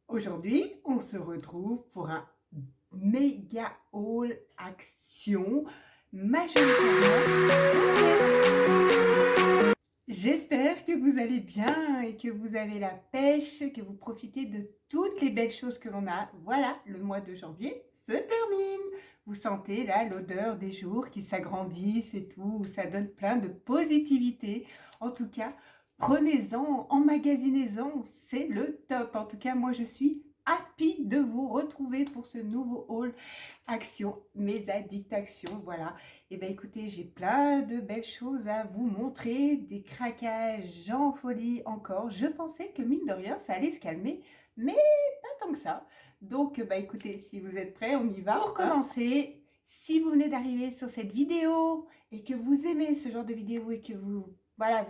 Aujourd'hui, on se retrouve pour un méga haul action majoritairement. J'espère que vous allez bien et que vous avez la pêche, que vous profitez de toutes les belles choses que l'on a. Voilà, le mois de janvier se termine. Vous sentez là l'odeur des jours qui s'agrandissent et tout, ça donne plein de positivité. En tout cas, prenez-en, emmagasinez-en, c'est le top. En tout cas, moi je suis happy de vous retrouver pour ce nouveau haul action, mes addicts actions, voilà. Et bien écoutez, j'ai plein de belles choses à vous montrer, des craquages en folie encore. Je pensais que mine de rien, ça allait se calmer, mais pas tant que ça. Donc bah écoutez, si vous êtes prêts, on y va. Pour commencer, si vous venez d'arriver sur cette vidéo et que vous aimez ce genre de vidéo et que vous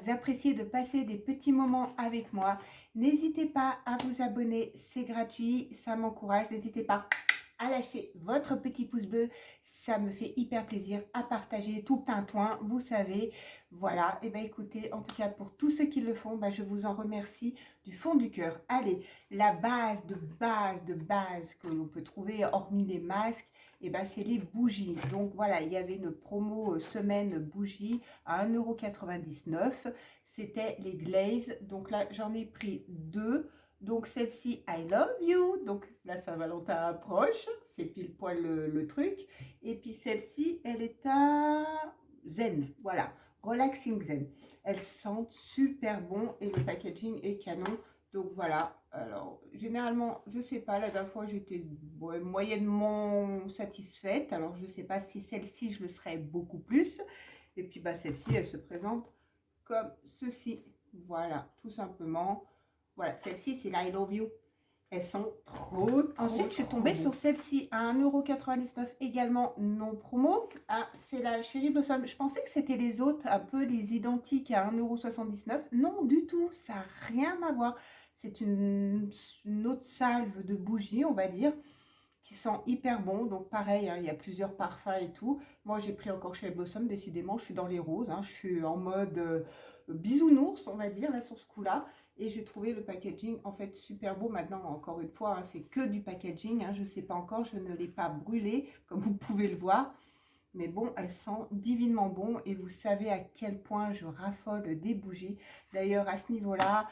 appréciez de passer des petits moments avec moi, n'hésitez pas à vous abonner, c'est gratuit, ça m'encourage. N'hésitez pas à lâcher votre petit pouce bleu, ça me fait hyper plaisir, à partager tout le tintouin, vous savez, voilà. Et bien écoutez, en tout cas pour tous ceux qui le font, je vous en remercie du fond du cœur. Allez, la base de base que l'on peut trouver, hormis les masques, et c'est les bougies. Donc voilà, il y avait une promo semaine bougie à 1,99 €, c'était les Glaze, donc là j'en ai pris deux. Donc celle-ci, I love you. Donc la Saint-Valentin approche, c'est pile poil le truc. Et puis celle-ci, elle est à Zen. Voilà, Relaxing Zen. Elles sentent super bon et le packaging est canon. Donc voilà. Alors généralement, je sais pas, la dernière fois j'étais moyennement satisfaite. Alors je sais pas si celle-ci, je le serais beaucoup plus. Et puis celle-ci, elle se présente comme ceci. Voilà, tout simplement. Voilà, celle-ci, c'est la I Love You. Elles sont trop. Ensuite, je suis tombée sur celle-ci à 1,99 € également non promo. Ah, c'est la Cherry Blossom. Je pensais que c'était les autres, un peu les identiques à 1,79 €. Non, du tout, ça n'a rien à voir. C'est une autre salve de bougie, on va dire, qui sent hyper bon. Donc pareil, hein, il y a plusieurs parfums et tout. Moi, j'ai pris encore Cherry Blossom, décidément, je suis dans les roses. Hein, je suis en mode bisounours, on va dire, là, sur ce coup-là. Et j'ai trouvé le packaging en fait super beau. Maintenant, encore une fois, hein, c'est que du packaging. Hein, je ne sais pas encore, je ne l'ai pas brûlé, comme vous pouvez le voir. Mais bon, elles sentent divinement bon et vous savez à quel point je raffole des bougies. D'ailleurs, à ce niveau-là,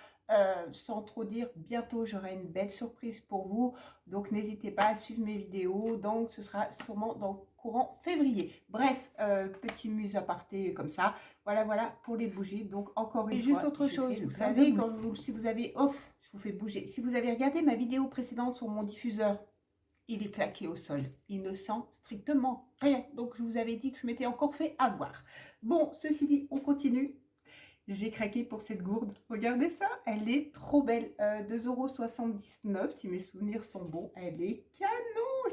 sans trop dire, bientôt j'aurai une belle surprise pour vous. Donc, n'hésitez pas à suivre mes vidéos. Donc, ce sera sûrement dans le courant février. Bref, petit muse aparté comme ça. Voilà, voilà pour les bougies. Donc, encore une fois, juste autre chose. Vous savez, si vous avez off, je vous fais bouger. Si vous avez regardé ma vidéo précédente sur mon diffuseur, il est claqué au sol. Il ne sent strictement rien. Donc, je vous avais dit que je m'étais encore fait avoir. Bon, ceci dit, on continue. J'ai craqué pour cette gourde. Regardez ça, elle est trop belle. 2,79 € si mes souvenirs sont bons. Elle est canon.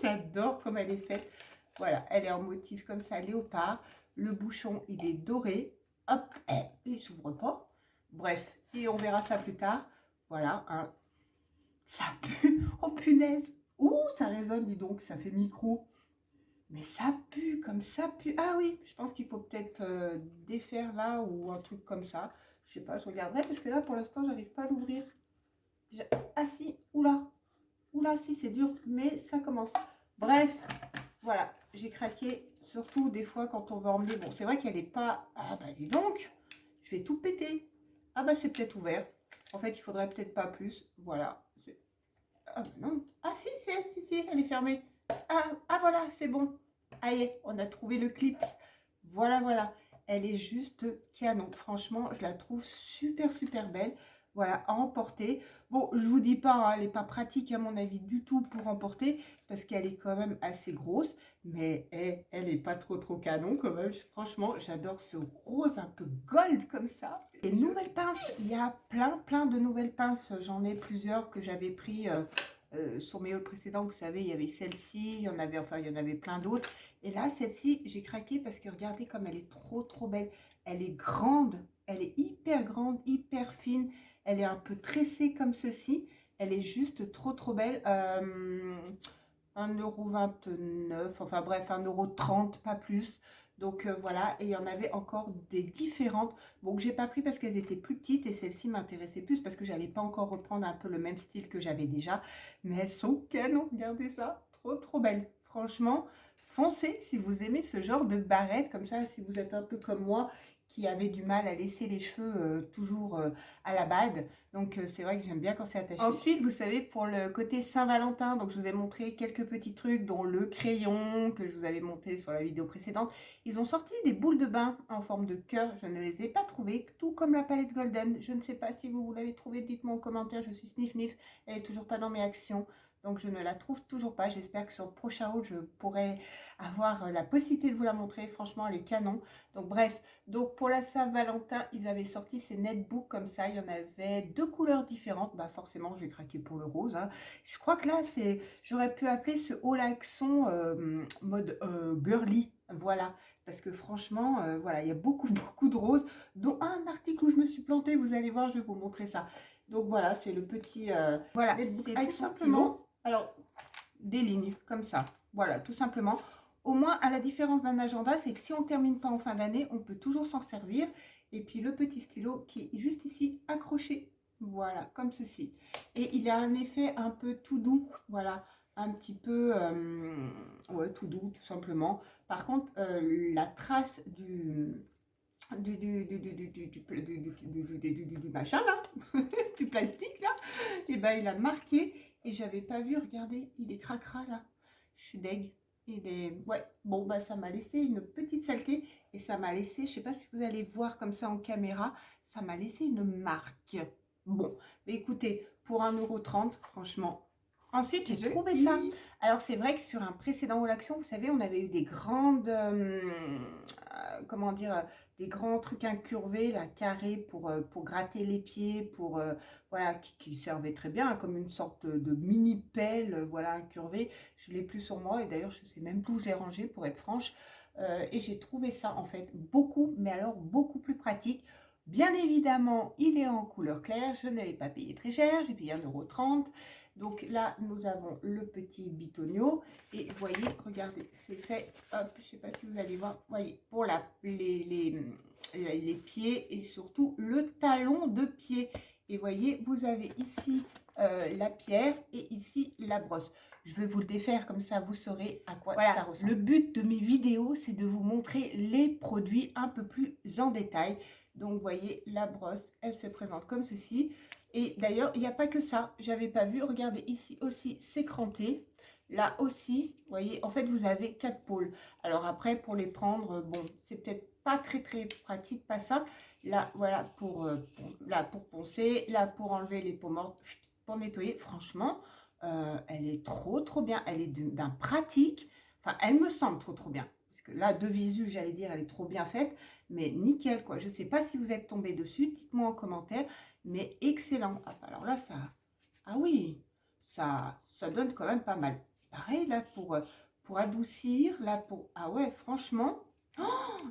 J'adore comme elle est faite. Voilà, elle est en motif comme ça, léopard. Le bouchon, il est doré. Hop, il ne s'ouvre pas. Bref, et on verra ça plus tard. Voilà, hein. Ça pue. Oh punaise. Ouh, ça résonne, dis donc, ça fait micro. Mais ça pue, comme ça pue. Ah oui, je pense qu'il faut peut-être défaire là ou un truc comme ça. Je sais pas, je regarderai parce que là, pour l'instant, j'arrive pas à l'ouvrir. Ah si, oula. Oula, si, c'est dur, mais ça commence. Bref, voilà, j'ai craqué. Surtout des fois quand on va emmener. Bon, c'est vrai qu'elle est pas... Ah bah dis donc, je vais tout péter. Ah bah c'est peut-être ouvert. En fait, il faudrait peut-être pas plus. Voilà, ah bah non. Ah si, si, elle est fermée. Ah voilà, c'est bon. Allez, on a trouvé le clips. Voilà, voilà. Elle est juste canon. Franchement, je la trouve super, super belle. Voilà, à emporter. Bon, je vous dis pas, hein, elle n'est pas pratique à mon avis du tout pour emporter parce qu'elle est quand même assez grosse. Mais elle n'est pas trop, trop canon quand même. Franchement, j'adore ce rose un peu gold comme ça. Les nouvelles pinces, il y a plein, plein de nouvelles pinces. J'en ai plusieurs que j'avais pris... sur mes hauls précédents, vous savez, il y avait celle-ci, il y en avait plein d'autres. Et là, celle-ci, j'ai craqué parce que regardez comme elle est trop, trop belle. Elle est grande, elle est hyper grande, hyper fine. Elle est un peu tressée comme ceci. Elle est juste trop, trop belle. 1,29 €, enfin bref, 1,30 €, pas plus. Donc voilà, et il y en avait encore des différentes. Bon, que j'ai pas pris parce qu'elles étaient plus petites et celle-ci m'intéressait plus parce que j'allais pas encore reprendre un peu le même style que j'avais déjà. Mais elles sont canon, regardez ça, trop trop belles. Franchement, foncez si vous aimez ce genre de barrette comme ça, si vous êtes un peu comme moi qui avait du mal à laisser les cheveux toujours à la bade. Donc c'est vrai que j'aime bien quand c'est attaché. Ensuite, vous savez, pour le côté Saint-Valentin, donc je vous ai montré quelques petits trucs, dont le crayon que je vous avais monté sur la vidéo précédente. Ils ont sorti des boules de bain en forme de cœur. Je ne les ai pas trouvées, tout comme la palette Golden. Je ne sais pas si vous l'avez trouvée, dites-moi en commentaire. Je suis sniff sniff, elle est toujours pas dans mes actions. Donc je ne la trouve toujours pas. J'espère que sur le prochain haul, je pourrai avoir la possibilité de vous la montrer. Franchement, elle est canon. Donc bref, donc pour la Saint-Valentin, ils avaient sorti ces netbooks comme ça. Il y en avait deux couleurs différentes. Bah forcément, j'ai craqué pour le rose, hein. Je crois que là, j'aurais pu appeler ce haul accent mode girly. Voilà. Parce que franchement, voilà, il y a beaucoup, beaucoup de roses, dont un article où je me suis plantée. Vous allez voir, je vais vous montrer ça. Donc voilà, c'est le petit... voilà, c'est tout simplement... Alors, des lignes comme ça. Voilà, tout simplement. Au moins, à la différence d'un agenda, c'est que si on ne termine pas en fin d'année, on peut toujours s'en servir. Et puis le petit stylo qui est juste ici accroché. Voilà, comme ceci. Et il a un effet un peu tout doux. Voilà, un petit peu ouais, tout doux, tout simplement. Par contre, la trace du machin là, du plastique là, et ben il a marqué et j'avais pas vu, regardez, il est cracra là, je suis deg, il est, ouais, bon bah ça m'a laissé une petite saleté et ça m'a laissé, je sais pas si vous allez voir comme ça en caméra, ça m'a laissé une marque. Bon, mais écoutez, pour 1,30 €, franchement. Ensuite, j'ai trouvé ça. Alors, c'est vrai que sur un précédent haul action, vous savez, on avait eu des grandes, comment dire, des grands trucs incurvés, là, carrés pour gratter les pieds, voilà, qui servaient très bien, hein, comme une sorte de mini pelle, voilà, incurvée. Je l'ai plus sur moi et d'ailleurs, je sais même plus où je l'ai rangé, pour être franche. Et j'ai trouvé ça, en fait, beaucoup, mais alors beaucoup plus pratique. Bien évidemment, il est en couleur claire, je ne l'ai pas payé très cher, j'ai payé 1,30 €. Donc là, nous avons le petit bitonio. Et vous voyez, regardez, c'est fait, hop, je ne sais pas si vous allez voir, vous voyez, pour les pieds et surtout le talon de pied. Et vous voyez, vous avez ici la pierre et ici la brosse. Je vais vous le défaire, comme ça vous saurez à quoi ça ressemble. Le but de mes vidéos, c'est de vous montrer les produits un peu plus en détail. Donc, vous voyez, la brosse, elle se présente comme ceci. Et d'ailleurs, il n'y a pas que ça. J'avais pas vu. Regardez, ici aussi, c'est cranté. Là aussi, vous voyez, en fait, vous avez 4 pôles. Alors après, pour les prendre, bon, c'est peut-être pas très, très pratique, pas simple. Là, voilà, là, pour poncer. Là, pour enlever les peaux mortes, pour nettoyer. Franchement, elle est trop, trop bien. Elle est d'un pratique. Enfin, elle me semble trop, trop bien. Parce que là, de visu, j'allais dire, elle est trop bien faite. Mais nickel, quoi. Je ne sais pas si vous êtes tombé dessus. Dites-moi en commentaire. Mais excellent. Ah, alors là, ça... Ah oui, ça donne quand même pas mal. Pareil, là, pour adoucir. Là, pour... Ah ouais, franchement...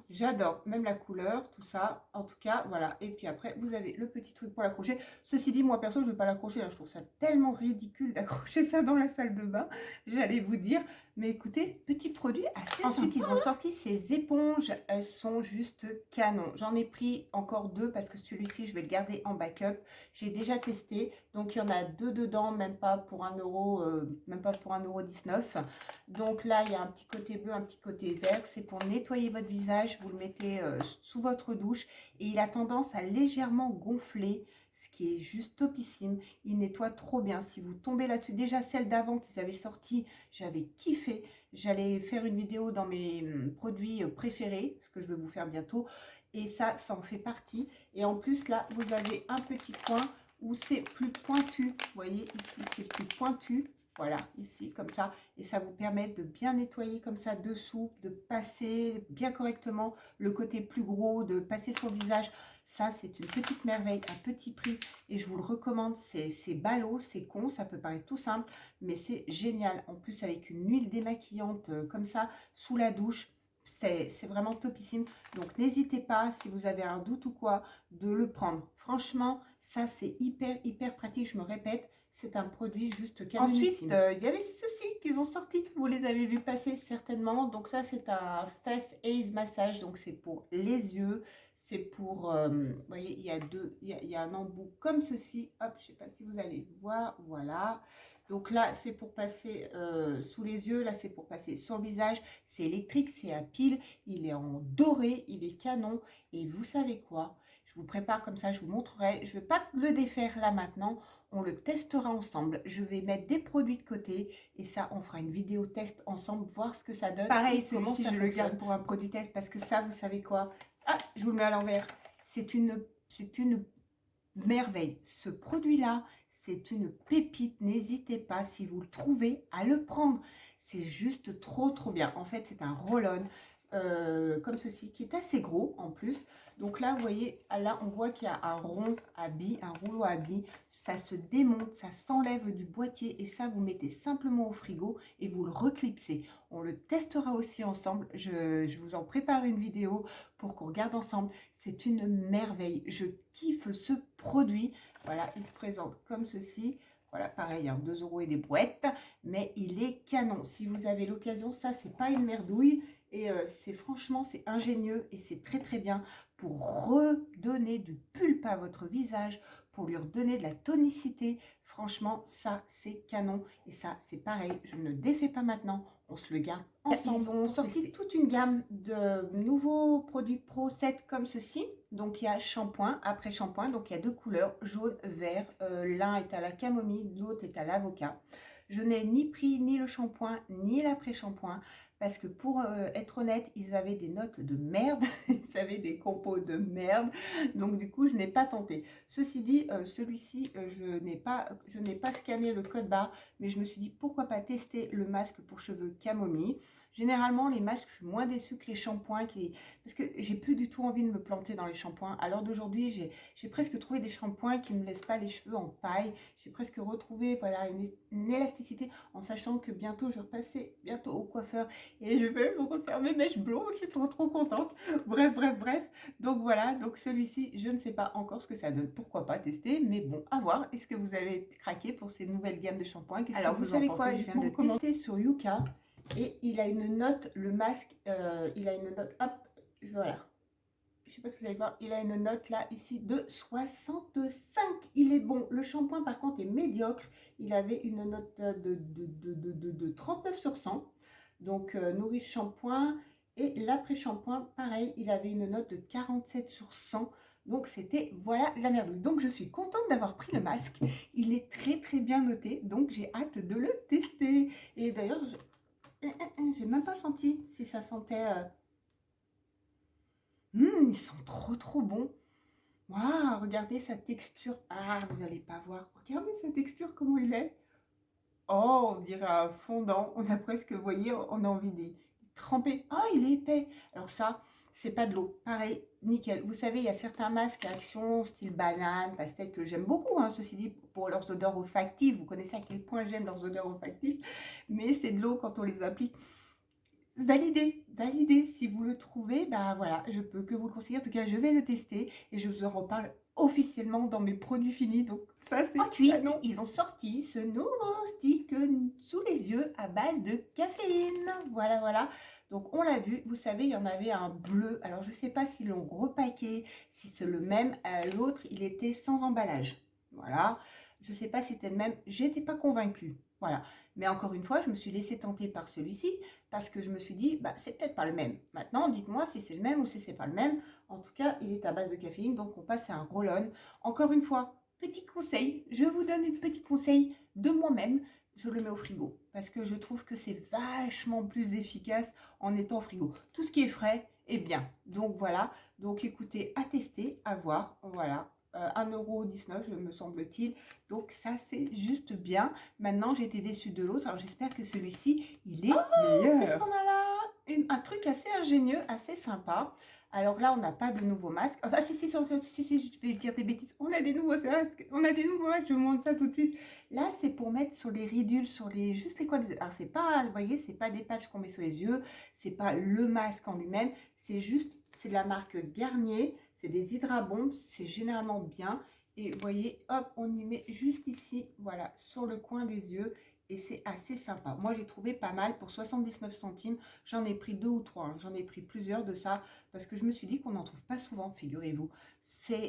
J'adore, même la couleur, tout ça. En tout cas, voilà. Et puis après, vous avez le petit truc pour l'accrocher. Ceci dit, moi, perso, je ne veux pas l'accrocher, hein. Je trouve ça tellement ridicule d'accrocher ça dans la salle de bain. J'allais vous dire. Mais écoutez, petit produit assez sympa. Ensuite, ils ont sorti ces éponges. Elles sont juste canon. J'en ai pris encore 2 parce que celui-ci, je vais le garder en backup. J'ai déjà testé. Donc, il y en a 2 dedans, même pas pour 1 €, même pas pour 1,19 €. Donc là, il y a un petit côté bleu, un petit côté vert. C'est pour nettoyer votre visage. Vous le mettez sous votre douche et il a tendance à légèrement gonfler, ce qui est juste topissime. Il nettoie trop bien. Si vous tombez là-dessus, déjà celle d'avant qu'ils avaient sorti, j'avais kiffé. J'allais faire une vidéo dans mes produits préférés, ce que je vais vous faire bientôt. Et ça en fait partie. Et en plus, là, vous avez un petit coin où c'est plus pointu. Vous voyez, ici, c'est plus pointu. Voilà, ici, comme ça. Et ça vous permet de bien nettoyer comme ça dessous, de passer bien correctement le côté plus gros, de passer son visage. Ça, c'est une petite merveille, à petit prix. Et je vous le recommande. C'est ballot, c'est con, ça peut paraître tout simple, mais c'est génial. En plus, avec une huile démaquillante comme ça, sous la douche, c'est vraiment topissime. Donc, n'hésitez pas, si vous avez un doute ou quoi, de le prendre. Franchement, ça, c'est hyper, hyper pratique. Je me répète, c'est un produit juste Ensuite, canonissime. Il y avait ceux-ci qu'ils ont sortis, vous les avez vus passer certainement. Donc ça, c'est un Face Ace Massage, donc c'est pour les yeux. C'est pour, vous voyez, il y a deux, il y a un embout comme ceci. Hop, je ne sais pas si vous allez voir, voilà. Donc là, c'est pour passer sous les yeux, là, c'est pour passer sur le visage. C'est électrique, c'est à pile, il est en doré, il est canon. Et vous savez quoi? Je vous prépare comme ça, je vous montrerai. Je ne vais pas le défaire là maintenant, on le testera ensemble. Je vais mettre des produits de côté et ça, on fera une vidéo test ensemble, voir ce que ça donne. Pareil, celui-ci, je le garde pour un produit test parce que ça, vous savez quoi? Ah, je vous le mets à l'envers. C'est une merveille. Ce produit-là, c'est une pépite. N'hésitez pas, si vous le trouvez, à le prendre. C'est juste trop, trop bien. En fait, c'est un roll-on comme ceci, qui est assez gros en plus. Donc là, vous voyez, là, on voit qu'il y a un rond à billes, un rouleau à billes. Ça se démonte, ça s'enlève du boîtier et ça, vous mettez simplement au frigo et vous le reclipsez. On le testera aussi ensemble. Je vous en prépare une vidéo pour qu'on regarde ensemble. C'est une merveille. Je kiffe ce produit. Voilà, il se présente comme ceci. Voilà, pareil, hein, 2 € et des brouettes, mais il est canon. Si vous avez l'occasion, ça, c'est pas une merdouille. Et c'est franchement, c'est ingénieux et c'est très très bien pour redonner du pulpe à votre visage, pour lui redonner de la tonicité. Franchement, ça, c'est canon. Et ça, c'est pareil, je ne le défais pas maintenant, on se le garde ensemble. Ils ont sorti toute une gamme de nouveaux produits Pro 7 comme ceci. Donc, il y a shampoing, après shampoing. Donc, il y a deux couleurs, jaune, vert. L'un est à la camomille, l'autre est à l'avocat. Je n'ai ni pris ni le shampoing, ni l'après-shampoing. Parce que pour être honnête, ils avaient des notes de merde, ils avaient des compos de merde, donc du coup, je n'ai pas tenté. Ceci dit, celui-ci, je n'ai pas scanné le code barre, mais je me suis dit, pourquoi pas tester le masque pour cheveux camomille. Généralement, les masques, je suis moins déçue que les shampoings, parce que j'ai plus du tout envie de me planter dans les shampoings. À l'heure d'aujourd'hui, j'ai presque trouvé des shampoings qui ne me laissent pas les cheveux en paille. J'ai presque retrouvé voilà, une élasticité, en sachant que bientôt, je vais repasser bientôt au coiffeur et je vais me refaire mes mèches blondes, je suis trop trop contente. Bref. Donc voilà, donc celui-ci, je ne sais pas encore ce que ça donne. Pourquoi pas tester, mais bon, à voir. Est-ce que vous avez craqué pour ces nouvelles gammes de shampoing? Alors vous savez quoi, je viens de le tester sur Yuka et il a une note, le masque, il a une note, hop, voilà. Je ne sais pas si vous allez voir, il a une note là, ici, de 65. Il est bon. Le shampoing, par contre, est médiocre. Il avait une note de 39 sur 100. Donc, Nourish Shampoing. Et l'après-shampoing, pareil, il avait une note de 47 sur 100. Donc, c'était, voilà, la merdouille. Donc, je suis contente d'avoir pris le masque. Il est très, très bien noté. Donc, j'ai hâte de le tester. Et d'ailleurs, j'ai même pas senti si ça sentait... ils sont trop, trop bons. Waouh, regardez sa texture. Ah, vous n'allez pas voir. Regardez sa texture, comment il est. Oh, on dirait un fondant. On a presque, vous voyez, on a envie d'y tremper. Oh, il est épais. Alors ça, c'est pas de l'eau. Pareil, nickel. Vous savez, il y a certains masques à action, style banane, pastèque, que j'aime beaucoup, hein, ceci dit, pour leurs odeurs olfactives. Vous connaissez à quel point j'aime leurs odeurs olfactives. Mais c'est de l'eau quand on les applique. Validez. Si vous le trouvez, bah voilà, je peux que vous le conseiller. En tout cas, je vais le tester et je vous en reparle officiellement dans mes produits finis. Donc ça, c'est canon. Ils ont sorti ce nouveau stick sous les yeux à base de caféine. Voilà. Donc on l'a vu, vous savez, il y en avait un bleu. Alors je ne sais pas s'ils l'ont repaqué, si c'est le même. L'autre, il était sans emballage. Voilà. Je ne sais pas si c'était le même. J'étais pas convaincue. Voilà. Mais encore une fois, je me suis laissée tenter par celui-ci parce que je me suis dit, bah, c'est peut-être pas le même. Maintenant, dites-moi si c'est le même ou si c'est pas le même. En tout cas, il est à base de caféine, donc on passe à un roll-on. Encore une fois, petit conseil, je vous donne un petit conseil de moi-même. Je le mets au frigo parce que je trouve que c'est vachement plus efficace en étant au frigo. Tout ce qui est frais est bien. Donc voilà. Donc écoutez, à tester, à voir. Voilà. 1,19 € me semble-t-il. Donc ça, c'est juste bien. Maintenant, j'ai été déçue de l'autre. Alors j'espère que celui-ci, il est meilleur. Qu'est-ce qu'on a là? Un truc assez ingénieux, assez sympa. Alors là, on n'a pas de nouveaux masques. Enfin, si, je vais dire des bêtises. On a des nouveaux masques. Je vous montre ça tout de suite. Là, c'est pour mettre sur les ridules, juste les coins des yeux. Alors, c'est pas, vous voyez, c'est pas des patchs qu'on met sur les yeux. C'est pas le masque en lui-même. C'est juste, c'est de la marque Garnier. C'est des hydrabombes. C'est généralement bien. Et vous voyez, hop, on y met juste ici, voilà, sur le coin des yeux. Et c'est assez sympa. Moi, j'ai trouvé pas mal pour 79 centimes. J'en ai pris 2 ou 3. J'en ai pris plusieurs de ça parce que je me suis dit qu'on n'en trouve pas souvent, figurez-vous.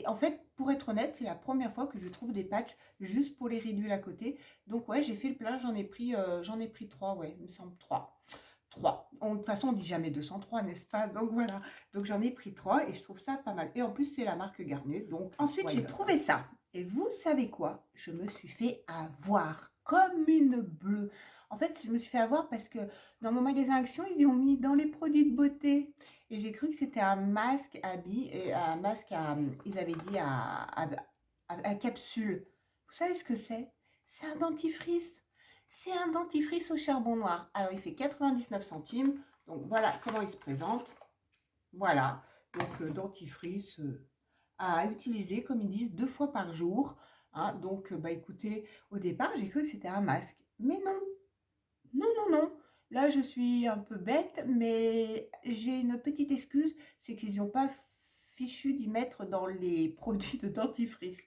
En fait, pour être honnête, c'est la première fois que je trouve des patchs juste pour les ridules à côté. Donc, ouais, j'ai fait le plein. J'en ai pris 3, ouais, il me semble 3. 3. De toute façon, on dit jamais 203, n'est-ce pas? Donc voilà. Donc j'en ai pris 3 et je trouve ça pas mal. Et en plus, c'est la marque Garnier. Donc ensuite, j'ai trouvé ça. Et vous savez quoi? Je me suis fait avoir comme une bleue. En fait, je me suis fait avoir parce que dans mon magasin Action, ils y ont mis dans les produits de beauté. Et j'ai cru que c'était un masque à billes et un masque à, ils avaient dit à capsule. Vous savez ce que c'est? C'est un dentifrice. C'est un dentifrice au charbon noir. Alors, il fait 99 centimes. Donc, voilà comment il se présente. Voilà. Donc, dentifrice à utiliser, comme ils disent, 2 fois par jour. Hein. Donc, bah écoutez, au départ, j'ai cru que c'était un masque. Mais non. Non, non, non. Là, je suis un peu bête, mais j'ai une petite excuse. C'est qu'ils n'ont pas fichu d'y mettre dans les produits de dentifrice.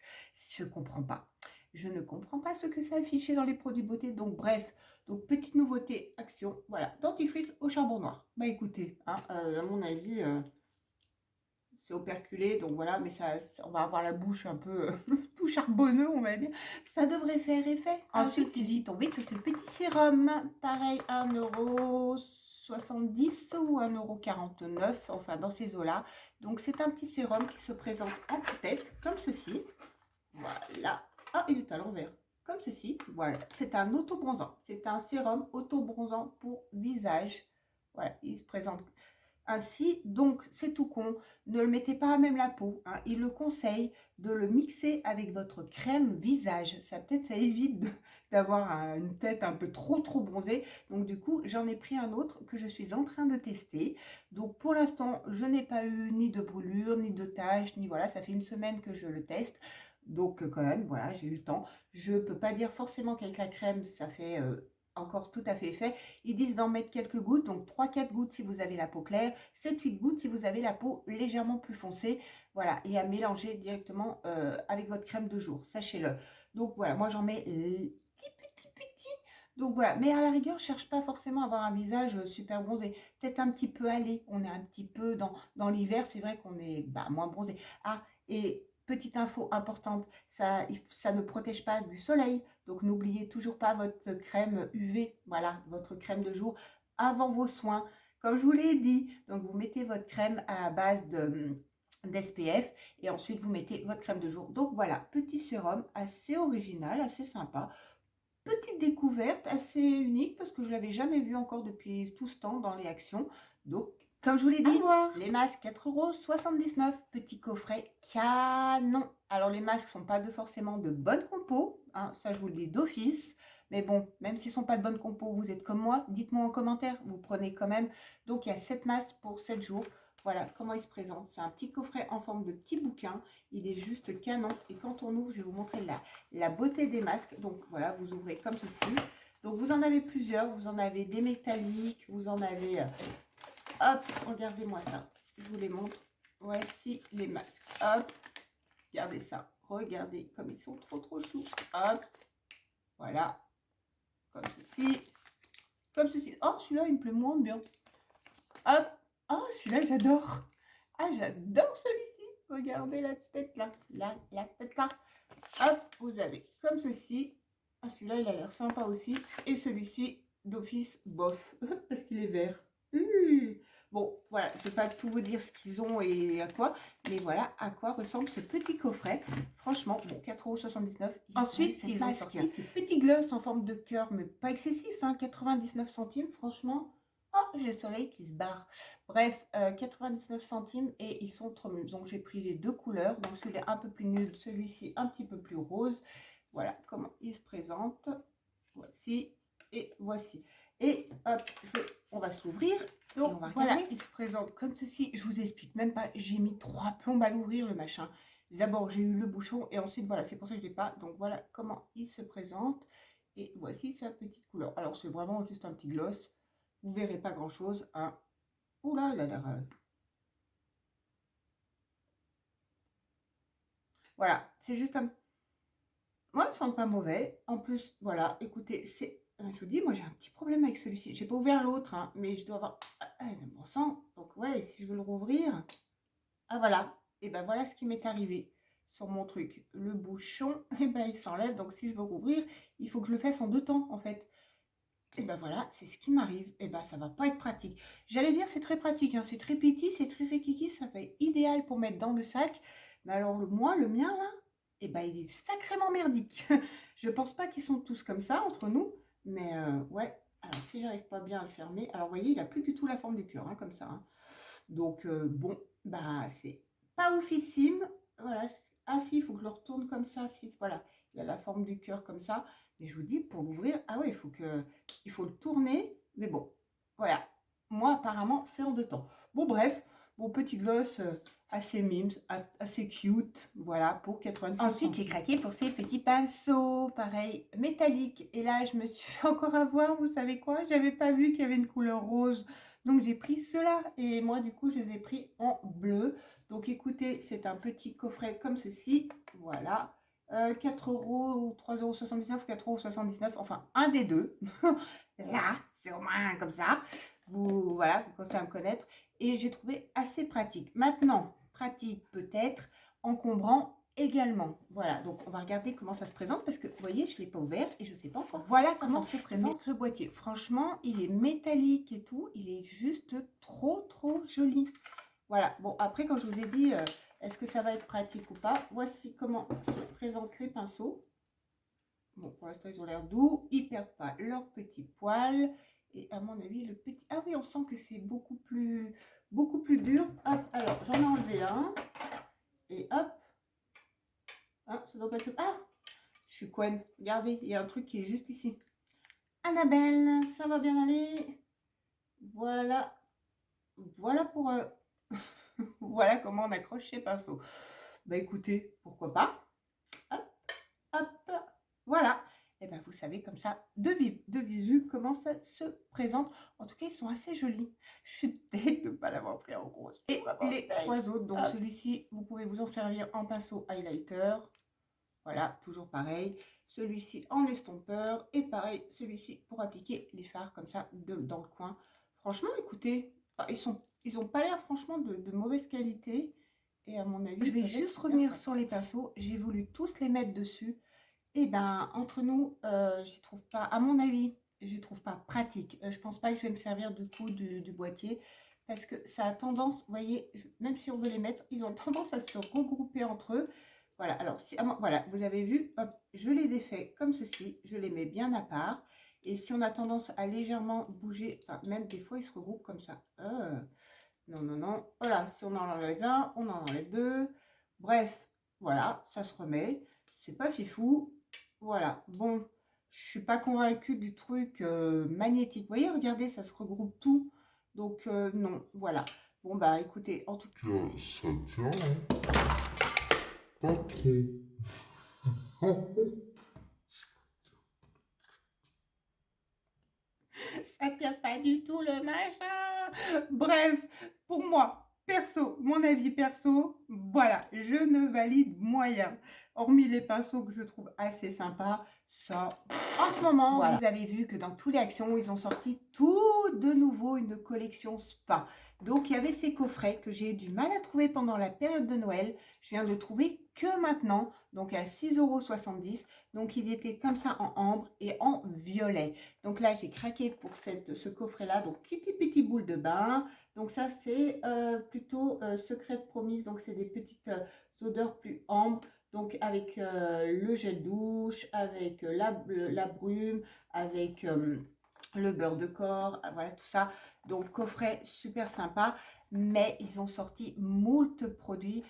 Je ne comprends pas. Je ne comprends pas ce que ça affiché dans les produits de beauté. Donc, bref. Donc, petite nouveauté, Action. Voilà, dentifrice au charbon noir. Bah, écoutez, hein, à mon avis, c'est operculé. Donc, voilà, mais on va avoir la bouche un peu tout charbonneux, on va dire. Ça devrait faire effet. Ensuite, je suis tombée sur ce petit sérum. Pareil, 1,70 € ou 1,49 €. Enfin, dans ces eaux-là. Donc, c'est un petit sérum qui se présente en pipette, comme ceci. Voilà. Ah, il est à l'envers. Comme ceci. Voilà. C'est un auto-bronzant. C'est un sérum auto-bronzant pour visage. Voilà. Il se présente ainsi. Donc, c'est tout con. Ne le mettez pas à même la peau. Hein. Il le conseille de le mixer avec votre crème visage. Ça, peut-être, ça évite d'avoir une tête un peu trop bronzée. Donc, du coup, j'en ai pris un autre que je suis en train de tester. Donc, pour l'instant, je n'ai pas eu ni de brûlure, ni de taches, ni voilà. Ça fait une semaine que je le teste. Donc, quand même, voilà, j'ai eu le temps. Je ne peux pas dire forcément qu'avec la crème, ça fait encore tout à fait effet. Ils disent d'en mettre quelques gouttes, donc 3-4 gouttes si vous avez la peau claire, 7-8 gouttes si vous avez la peau légèrement plus foncée. Voilà, et à mélanger directement avec votre crème de jour, sachez-le. Donc, voilà, moi, j'en mets petit. Donc, voilà, mais à la rigueur, je ne cherche pas forcément à avoir un visage super bronzé. Peut-être un petit peu allé. On est un petit peu dans l'hiver, c'est vrai qu'on est moins bronzé. Ah, et petite info importante, ça ne protège pas du soleil. Donc, n'oubliez toujours pas votre crème UV. Voilà, votre crème de jour avant vos soins. Comme je vous l'ai dit, donc vous mettez votre crème à base d'SPF et ensuite vous mettez votre crème de jour. Donc, voilà, petit sérum assez original, assez sympa. Petite découverte assez unique parce que je ne l'avais jamais vu encore depuis tout ce temps dans les actions. Donc, comme je vous l'ai dit, les masques 4,79 €, petit coffret canon. Alors, les masques ne sont pas forcément de bonne compo, hein, ça je vous le dis d'office. Mais bon, même s'ils ne sont pas de bonne compo, vous êtes comme moi, dites-moi en commentaire, vous prenez quand même. Donc, il y a 7 masques pour 7 jours. Voilà comment il se présente. C'est un petit coffret en forme de petit bouquin. Il est juste canon. Et quand on ouvre, je vais vous montrer la beauté des masques. Donc voilà, vous ouvrez comme ceci. Donc vous en avez plusieurs. Vous en avez des métalliques. Vous en avez... hop, regardez-moi ça. Je vous les montre. Voici les masques. Hop, regardez ça. Regardez comme ils sont trop choux. Hop, voilà. Comme ceci. Comme ceci. Oh, celui-là, il me plaît moins bien. Hop. Oh, celui-là, j'adore. Ah, j'adore celui-ci. Regardez la tête là. La tête là. Hop, vous avez comme ceci. Ah, celui-là, il a l'air sympa aussi. Et celui-ci, d'office, bof. Parce qu'il est vert. Bon, voilà, je ne vais pas tout vous dire ce qu'ils ont et à quoi. Mais voilà à quoi ressemble ce petit coffret. Franchement, bon, 4,79 €. Ensuite, ils ont sorti ces petits gloss en forme de cœur, mais pas excessif, hein, 99 centimes, franchement. Oh, j'ai le soleil qui se barre. Bref, 99 centimes et ils sont trop mignons. Donc, j'ai pris les deux couleurs. Donc, celui-là un peu plus nude, celui-ci un petit peu plus rose. Voilà comment il se présente. Voici et voici. Et hop, on va se l'ouvrir. Donc, voilà, il se présente comme ceci. Je vous explique même pas. J'ai mis 3 plombes à l'ouvrir, le machin. D'abord, j'ai eu le bouchon et ensuite, voilà, c'est pour ça que je ne l'ai pas. Donc, voilà comment il se présente. Et voici sa petite couleur. Alors, c'est vraiment juste un petit gloss. Vous verrez pas grand chose, hein. Oula, il a l'air. Voilà, c'est juste un... Moi, ils sont pas mauvais. En plus, voilà, écoutez, c'est... Je vous dis, moi, j'ai un petit problème avec celui-ci. J'ai pas ouvert l'autre, hein, mais je dois avoir... de bon sang. Donc, ouais, si je veux le rouvrir... Ah, voilà. Et ben, voilà ce qui m'est arrivé sur mon truc. Le bouchon, et ben, il s'enlève. Donc, si je veux rouvrir, il faut que je le fasse en 2 temps, en fait. Et ben voilà, c'est ce qui m'arrive. Et ben ça va pas être pratique. J'allais dire c'est très pratique, hein, c'est très petit, c'est très fait kiki, ça va être idéal pour mettre dans le sac. Mais alors moi, le mien là, et ben il est sacrément merdique. Je pense pas qu'ils sont tous comme ça entre nous, mais ouais. Alors si j'arrive pas bien à le fermer, alors vous voyez, il a plus du tout la forme du cœur, hein, comme ça. Hein. Donc bon, bah c'est pas oufissime. Voilà. Ah si, il faut que je le retourne comme ça. Si, voilà, il a la forme du cœur comme ça. Mais je vous dis, pour l'ouvrir, ah ouais, il faut le tourner. Mais bon, voilà. Moi, apparemment, c'est en 2 temps. Bon, bref, mon petit gloss assez mimes, assez cute. Voilà, pour 90. Ensuite, j'ai craqué pour ces petits pinceaux, pareil, métalliques. Et là, je me suis fait encore avoir, vous savez quoi? J'avais pas vu qu'il y avait une couleur rose. Donc, j'ai pris ceux-là. Et moi, du coup, je les ai pris en bleu. Donc, écoutez, c'est un petit coffret comme ceci. Voilà. 4 € ou 3,79 € ou 4,79 €, enfin un des deux. Là, c'est au moins comme ça. Vous, voilà, vous commencez à me connaître. Et j'ai trouvé assez pratique. Maintenant, pratique peut-être, encombrant également. Voilà, donc on va regarder comment ça se présente parce que vous voyez, je ne l'ai pas ouvert et je ne sais pas encore. Voilà comment se présente le boîtier. Franchement, il est métallique et tout. Il est juste trop, trop joli. Voilà, bon, après, quand je vous ai dit, est-ce que ça va être pratique ou pas, voici comment se présentent les pinceaux. Bon, pour l'instant, ils ont l'air doux, ils ne perdent pas leurs petits poils. Et à mon avis, le petit... Ah oui, on sent que c'est beaucoup plus dur. Hop, alors, j'en ai enlevé un. Et hop. Ah, ça doit pas être... Ah, je suis conne. Regardez, il y a un truc qui est juste ici. Annabelle, ça va bien aller. Voilà. Voilà pour... voilà comment on accroche ces pinceaux. Bah écoutez, pourquoi pas. Hop, hop, voilà. Et ben vous savez comme ça, de visu, comment ça se présente. En tout cas, ils sont assez jolis. Je suis deg de ne pas l'avoir pris en gros. Et les 3 autres, donc celui-ci, vous pouvez vous en servir en pinceau highlighter. Voilà, toujours pareil. Celui-ci en estompeur. Et pareil, celui-ci pour appliquer les fards comme ça dans le coin. Franchement, écoutez, ils ont pas l'air franchement de mauvaise qualité. Et à mon avis, je vais juste revenir sur les pinceaux. J'ai voulu tous les mettre dessus. Et ben, entre nous, j'y trouve pas, à mon avis, je trouve pas pratique. Je pense pas que je vais me servir du coup du boîtier. Parce que ça a tendance, vous voyez, même si on veut les mettre, ils ont tendance à se regrouper entre eux. Voilà, alors, voilà, vous avez vu, hop, je les défais comme ceci. Je les mets bien à part. Et si on a tendance à légèrement bouger, enfin, même des fois, ils se regroupent comme ça. Non, non, non. Voilà, si on en enlève un, on en enlève deux. Bref, voilà, ça se remet. C'est pas fifou. Voilà, bon, je suis pas convaincue du truc magnétique. Vous voyez, regardez, ça se regroupe tout. Donc, non, voilà. Bon, bah, écoutez, en tout cas, Ça tient, hein. Pas trop. ça tient pas du tout le machin. Bref, pour moi, perso, mon avis perso, voilà, je ne valide moyen. Hormis les pinceaux que je trouve assez sympas, ça, en ce moment, voilà. Vous avez vu que dans tous les actions, ils ont sorti tout de nouveau une collection spa. Donc, il y avait ces coffrets que j'ai eu du mal à trouver pendant la période de Noël. Je viens de trouver que maintenant, donc à 6,70 €. Donc, il était comme ça en ambre et en violet. Donc là, j'ai craqué pour ce coffret-là. Donc, petit boule de bain. Donc ça, c'est plutôt secrète promise. Donc, c'est des petites odeurs plus ambre. Donc, avec le gel douche, avec la brume, avec le beurre de corps, voilà tout ça. Donc, coffret super sympa. Mais ils ont sorti moult produits.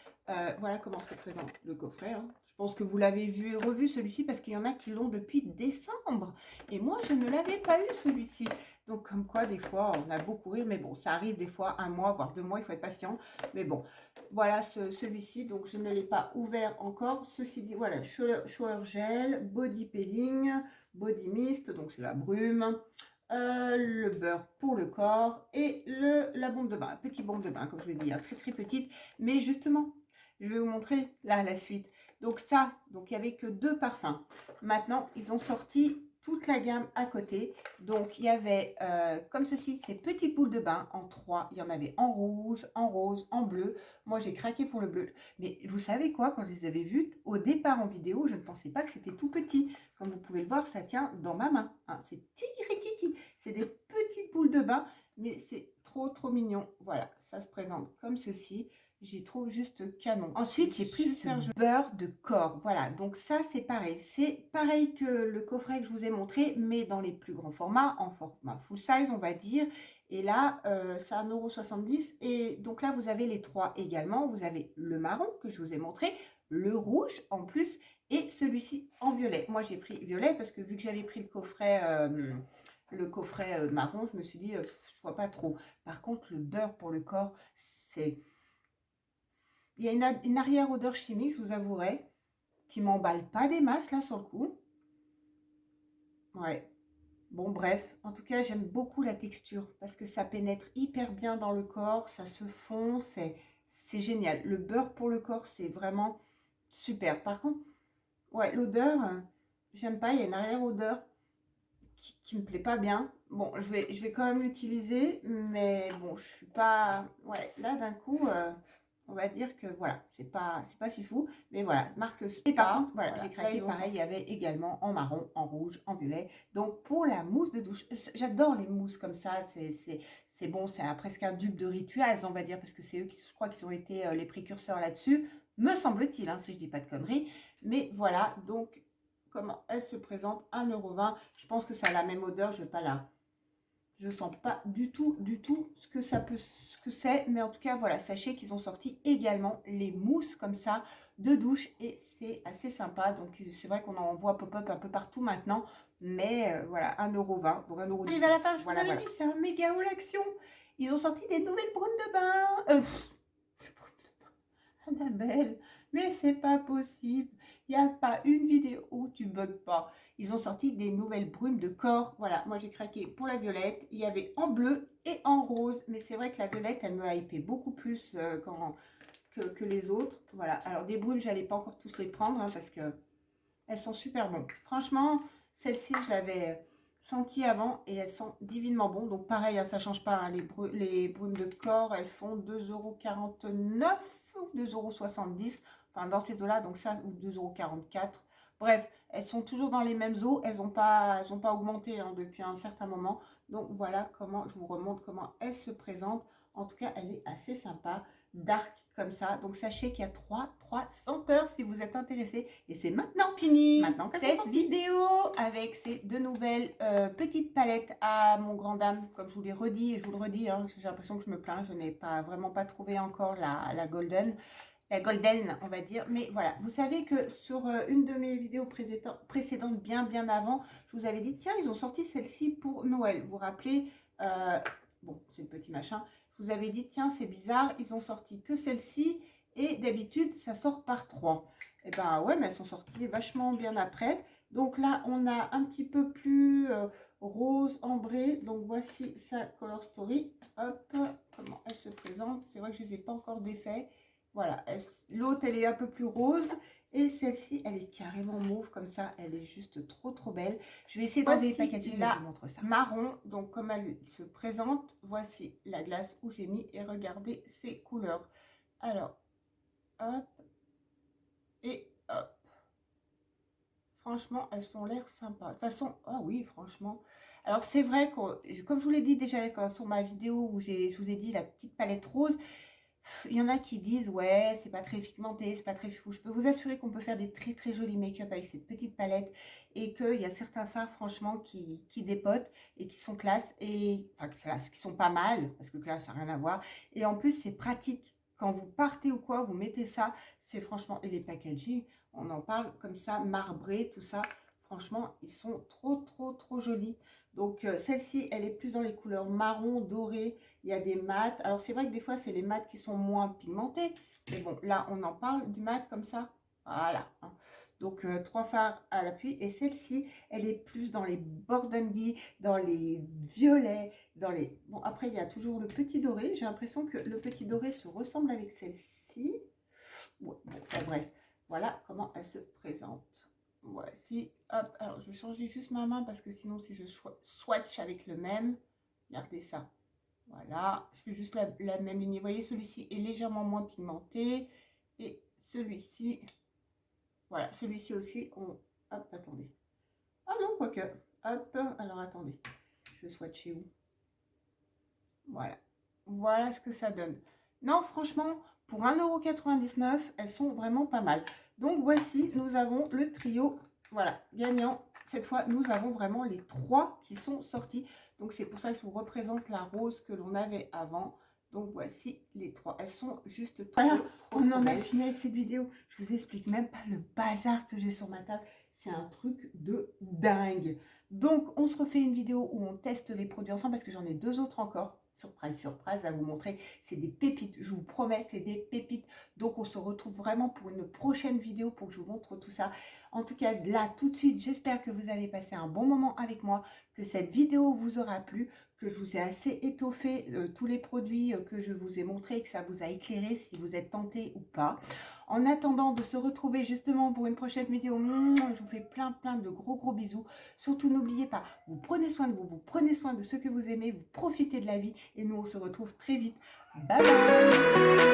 Voilà comment se présente le coffret. Hein. Je pense que vous l'avez vu et revu celui-ci parce qu'il y en a qui l'ont depuis décembre. Et moi, je ne l'avais pas eu celui-ci. Donc, comme quoi, des fois, on a beau courir, mais bon, ça arrive des fois 1 mois, voire 2 mois, il faut être patient. Mais bon, voilà celui-ci. Donc, je ne l'ai pas ouvert encore. Ceci dit, voilà, shower gel, body peeling, body mist, donc c'est la brume. Le beurre pour le corps et la bombe de bain, petite bombe de bain, comme je vous l'ai dit, hein, très très petite. Mais justement, je vais vous montrer là la suite. Donc ça, donc il n'y avait que 2 parfums. Maintenant, ils ont sorti toute la gamme à côté. Donc, il y avait, comme ceci, ces petites boules de bain en 3. Il y en avait en rouge, en rose, en bleu. Moi, j'ai craqué pour le bleu. Mais vous savez quoi, quand je les avais vues, au départ en vidéo, je ne pensais pas que c'était tout petit. Comme vous pouvez le voir, ça tient dans ma main. Hein. C'est tigri-kiki. C'est des petites boules de bain, mais c'est trop, trop mignon. Voilà, ça se présente comme ceci. J'y trouve juste canon. Ensuite, j'ai pris ce beurre de corps. Voilà, donc ça, c'est pareil. C'est pareil que le coffret que je vous ai montré, mais dans les plus grands formats, en format full size, on va dire. Et là, c'est 1,70 €. Et donc là, vous avez les 3 également. Vous avez le marron que je vous ai montré, le rouge en plus, et celui-ci en violet. Moi, j'ai pris violet parce que vu que j'avais pris le coffret marron, je me suis dit, je vois pas trop. Par contre, le beurre pour le corps, c'est... Il y a une arrière-odeur chimique, je vous avouerai, qui m'emballe pas des masses là sur le coup. Ouais. Bon, bref, en tout cas, j'aime beaucoup la texture parce que ça pénètre hyper bien dans le corps, ça se fond, c'est génial. Le beurre pour le corps, c'est vraiment super. Par contre, ouais, l'odeur, j'aime pas, il y a une arrière-odeur qui me plaît pas bien. Bon, je vais quand même l'utiliser, mais bon, je suis pas... Ouais, là, d'un coup, on va dire que voilà, c'est pas fifou, mais voilà, marque Spa. Et par contre, voilà, j'ai craqué, pareil, il y avait également en marron, en rouge, en violet. Donc, pour la mousse de douche, j'adore les mousses comme ça, c'est bon, c'est presque un dupe de Rituals, on va dire, parce que c'est eux qui, je crois, qu'ils ont été les précurseurs là-dessus, me semble-t-il, hein, si je dis pas de conneries. Mais voilà, donc... Comment elle se présente, 1,20 €. Je pense que ça a la même odeur, je vais pas là. Je sens pas du tout ce que ça peut, ce que c'est. Mais en tout cas, voilà, sachez qu'ils ont sorti également les mousses comme ça de douche et c'est assez sympa. Donc c'est vrai qu'on en voit pop-up un peu partout maintenant. Mais voilà, 1,20 €. Donc 1,10 €. Arrive à la fin, je vous avais dit, c'est un méga haul action. Ils ont sorti des nouvelles brumes de bain. Annabelle, mais c'est pas possible. Il n'y a pas une vidéo où tu bugs pas. Ils ont sorti des nouvelles brumes de corps. Voilà, moi j'ai craqué pour la violette. Il y avait en bleu et en rose. Mais c'est vrai que la violette, elle me hypait beaucoup plus que les autres. Voilà, alors des brumes, j'allais pas encore tous les prendre hein, parce que elles sont super bonnes. Franchement, celle-ci, je l'avais sentie avant et elles sont divinement bonnes. Donc pareil, hein, ça change pas. Hein, les brumes de corps, elles font 2,49 € ou 2,70 €. Enfin, dans ces eaux-là, donc ça, ou 2,44 €. Bref, elles sont toujours dans les mêmes eaux. Elles n'ont pas augmenté hein, depuis un certain moment. Donc voilà comment, je vous remontre comment elles se présentent. En tout cas, elle est assez sympa, dark comme ça. Donc sachez qu'il y a trois senteurs si vous êtes intéressé. Et c'est maintenant fini. Maintenant cette vidéo avec ces 2 nouvelles petites palettes à mon grand dame. Comme je vous l'ai redit et je vous le redis, hein, j'ai l'impression que je me plains. Je n'ai vraiment pas trouvé encore la golden. La golden, on va dire. Mais voilà, vous savez que sur une de mes vidéos précédentes, bien avant, je vous avais dit, tiens, ils ont sorti celle-ci pour Noël. Vous vous rappelez bon, c'est le petit machin. Je vous avais dit, tiens, c'est bizarre, ils ont sorti que celle-ci. Et d'habitude, ça sort par 3. Et ben ouais, mais elles sont sorties vachement bien après. Donc là, on a un petit peu plus rose, ambré. Donc voici sa color story. Hop, comment elle se présente. C'est vrai que je ne les ai pas encore défaits. Voilà, l'autre, elle est un peu plus rose. Et celle-ci, elle est carrément mauve comme ça. Elle est juste trop belle. Je vais essayer d'enlever les packaging et je vous montre ça. Marron, donc comme elle se présente, voici la glace où j'ai mis. Et regardez ces couleurs. Alors, hop. Et hop. Franchement, elles ont l'air sympas. De toute façon, ah oui, franchement. Alors, c'est vrai que, comme je vous l'ai dit déjà sur ma vidéo où je vous ai dit la petite palette rose, il y en a qui disent, ouais, c'est pas très pigmenté, c'est pas très fou. Je peux vous assurer qu'on peut faire des très jolis make-up avec cette petite palette et qu'il y a certains fards, franchement, qui dépotent et qui sont classe. Enfin, classe, qui sont pas mal, parce que classe, ça n'a rien à voir. Et en plus, c'est pratique. Quand vous partez ou quoi, vous mettez ça, c'est franchement... Et les packaging, on en parle comme ça, marbré, tout ça. Franchement, ils sont trop jolis. Donc, celle-ci, elle est plus dans les couleurs marron, doré. Il y a des mats. Alors, c'est vrai que des fois, c'est les mats qui sont moins pigmentés. Mais bon, là, on en parle du mat comme ça. Voilà. Hein. Donc, 3 fards à l'appui. Et celle-ci, elle est plus dans les burgundy, dans les violets, dans les... Bon, après, il y a toujours le petit doré. J'ai l'impression que le petit doré se ressemble avec celle-ci. Ouais, bon, bref. Voilà comment elle se présente. Voici, hop, alors je vais changer juste ma main parce que sinon si je swatch avec le même, regardez ça. Voilà, je fais juste la même ligne. Vous voyez, celui-ci est légèrement moins pigmenté. Et celui-ci, voilà, celui-ci aussi, hop, attendez. Ah non, quoique, hop, alors attendez, je swatcher où? Voilà, voilà ce que ça donne. Non, franchement, pour 1,99 €, elles sont vraiment pas mal. Donc voici, nous avons le trio, voilà, gagnant. Cette fois, nous avons vraiment les 3 qui sont sortis. Donc c'est pour ça que je vous représente la rose que l'on avait avant. Donc voici les 3. Elles sont juste trop, voilà, on en a fini avec cette vidéo. Je vous explique même pas le bazar que j'ai sur ma table. C'est un truc de dingue. Donc on se refait une vidéo où on teste les produits ensemble parce que j'en ai 2 autres encore. Surprise, surprise, à vous montrer. C'est des pépites, je vous promets, c'est des pépites. Donc, on se retrouve vraiment pour une prochaine vidéo pour que je vous montre tout ça. En tout cas, là, tout de suite, j'espère que vous avez passé un bon moment avec moi, que cette vidéo vous aura plu, que je vous ai assez étoffé tous les produits que je vous ai montrés, que ça vous a éclairé si vous êtes tenté ou pas. En attendant de se retrouver justement pour une prochaine vidéo, je vous fais plein de gros bisous. Surtout, n'oubliez pas, vous prenez soin de vous, vous prenez soin de ceux que vous aimez, vous profitez de la vie et nous, on se retrouve très vite. Bye bye!